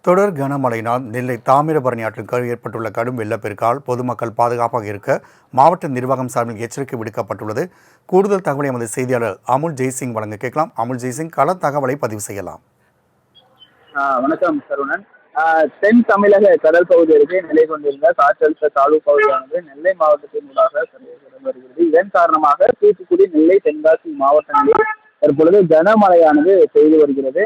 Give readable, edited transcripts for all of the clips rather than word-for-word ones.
தொடர் கனமழையினால் நெல்லை தாமிரபரணி ஆற்றுக்கு ஏற்பட்டுள்ள கடும் வெள்ளப்பெருக்கால் பொதுமக்கள் பாதுகாப்பாக இருக்க மாவட்ட நிர்வாகம் சார்பில் எச்சரிக்கை விடுக்கப்பட்டுள்ளது. கூடுதல் தகவலை எமது செய்தியாளர் அமுல் ஜெய்சிங் வழங்க கேட்கலாம். அமுல் ஜெய்சிங், கள தகவலை பதிவு செய்யலாம். வணக்கம் சரவணன். தென் தமிழக கடல் பகுதி அருகே நிலை கொண்டிருந்த காற்றழுத்த தாழ்வு பகுதியானது நெல்லை மாவட்டத்தின் ஊடாக வருகிறது. இதன் காரணமாக தூத்துக்குடி, நெல்லை, தென்காசி மாவட்டங்களில் தற்பொழுது கனமழையானது பெய்து வருகிறது.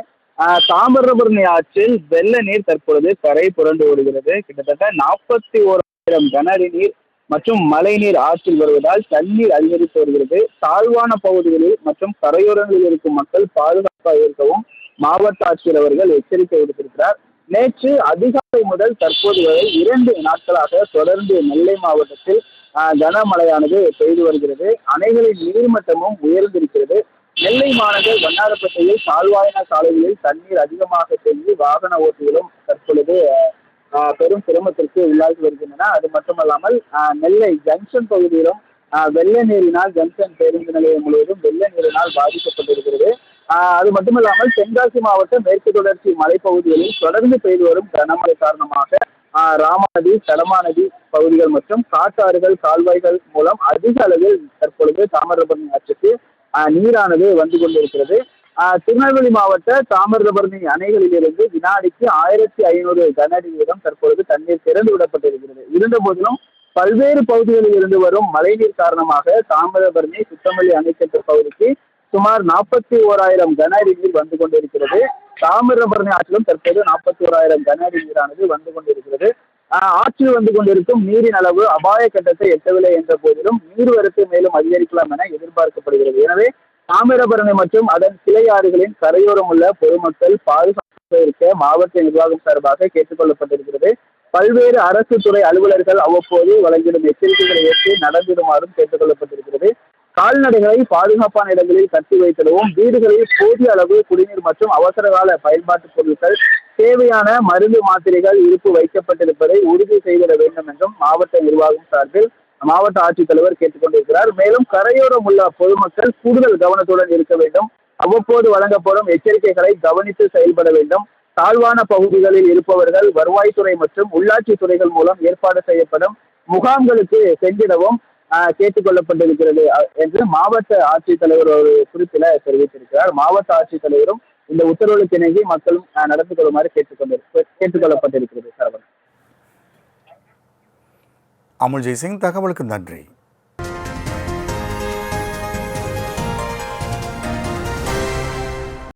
தாமிரபரணி ஆற்றில் வெள்ள நீர் தற்பொழுது கரை புரண்டு வருகிறது. கிட்டத்தட்ட 41,000 கன அடி நீர் மற்றும் மழைநீர் ஆற்றில் வருவதால் தண்ணீர் அதிகரித்து வருகிறது. தாழ்வான பகுதிகளில் மற்றும் கரையோரங்களில் இருக்கும் மக்கள் பாதுகாப்பாக இருக்கவும் மாவட்ட ஆட்சியர் அவர்கள் எச்சரிக்கை விடுத்திருக்கிறார். நேற்று அதிகாலை முதல் தற்போது வரை 2 நாட்களாக தொடர்ந்து நெல்லை மாவட்டத்தில் கனமழையானது பெய்து வருகிறது. அணைகளின் நீர்மட்டமும் உயர்ந்திருக்கிறது. நெல்லை மாநகர் வண்ணாரப்பேட்டையில் தாழ்வாயின சாலைகளில் தண்ணீர் அதிகமாக தேங்கி வாகன ஓட்டிகளும் தற்பொழுது பெரும் சிரமத்திற்கு உள்ளாகி வருகின்றன. அது மட்டுமல்லாமல் நெல்லை ஜங்ஷன் பகுதியிலும் வெள்ள நீரினால் ஜங்ஷன் பேருந்து நிலையம் முழுவதும் வெள்ள நீரினால் பாதிக்கப்பட்டிருக்கிறது. அது மட்டுமல்லாமல் தென்காசி மாவட்ட மேற்கு தொடர்ச்சி மலைப்பகுதிகளில் தொடர்ந்து பெய்து வரும் கனமழை காரணமாக ராமாநதி, தலமாநதி பகுதிகள் மற்றும் காட்டாறுகள், கால்வாய்கள் மூலம் அதிக அளவில் தற்பொழுது தாமிரபரணி ஆற்றுக்கு நீரானது வந்து கொண்டிருக்கிறது. திருநெல்வேலி மாவட்ட தாமிரபரணி அணைகளில் இருந்து வினாடிக்கு 1500 கன அடி வீதம் தற்பொழுது தண்ணீர் திறந்து விடப்பட்டிருக்கிறது. இருந்த போதிலும் பல்வேறு பகுதிகளில் இருந்து வரும் மழைநீர் காரணமாக தாமிரபரணி சுத்தமல்லி அணைக்கட்டு பகுதிக்கு சுமார் 41,000 கன அடி நீர் வந்து கொண்டிருக்கிறது. தாமிரபரணி ஆற்றிலும் தற்போது 41,000 கன அடி நீரானது வந்து கொண்டிருக்கிறது. ஆற்றில் வந்து கொண்டிருக்கும் நீரின் அளவு அபாய கட்டத்தை எட்டவில்லை என்ற போதிலும் நீர்வரத்து மேலும் அதிகரிக்கலாம் என எதிர்பார்க்கப்படுகிறது. எனவே தாமிரபரணி மற்றும் அதன் கிளை ஆறுகளின் கரையோரம் உள்ள பொதுமக்கள் பாதுகாப்பாக இருக்க மாவட்ட நிர்வாகம் சார்பாக கேட்டுக் கொள்ளப்பட்டிருக்கிறது. பல்வேறு அரசு துறை அலுவலர்கள் அவ்வப்போது வழங்கிடும் எச்சரிக்கைகளை ஏற்று நடந்திடுமாறும் கேட்டுக் கொள்ளப்பட்டிருக்கிறது. கால்நடைகளை பாதுகாப்பான இடங்களில் கட்டி வைத்திடவும், வீடுகளில் போதிய அளவு குடிநீர் மற்றும் அவசரகால பயன்பாட்டு பொருட்கள், தேவையான மருந்து மாத்திரைகள் இருப்பு வைக்கப்பட்டிருப்பதை உறுதி செய்திட வேண்டும் என்றும் மாவட்ட நிர்வாகம் சார்பில் மாவட்ட ஆட்சித்தலைவர் கேட்டுக்கொண்டிருக்கிறார். மேலும் கரையோரம் உள்ள பொதுமக்கள் கூடுதல் கவனத்துடன் இருக்க வேண்டும். அவ்வப்போது வழங்கப்படும் எச்சரிக்கைகளை கவனித்து செயல்பட வேண்டும். தாழ்வான பகுதிகளில் இருப்பவர்கள் வருவாய்த்துறை மற்றும் உள்ளாட்சி துறைகள் மூலம் ஏற்பாடு செய்யப்படும் முகாம்களுக்கு சென்றிடவும் கேட்டுக் கொள்ளப்பட்டிருக்கிறது என்று மாவட்ட ஆட்சித்தலைவர் ஒரு குறிப்பில தெரிவித்திருக்கிறார். மாவட்ட ஆட்சித்தலைவரும் இந்த உத்தரவுகளுக்கு இணங்கி மக்களும் நடந்து கொள்ளுமாறு கேட்டுக்கொள்ளப்பட்டிருக்கிறது. அமுல் ஜெய்சிங், தகவலுக்கு நன்றி.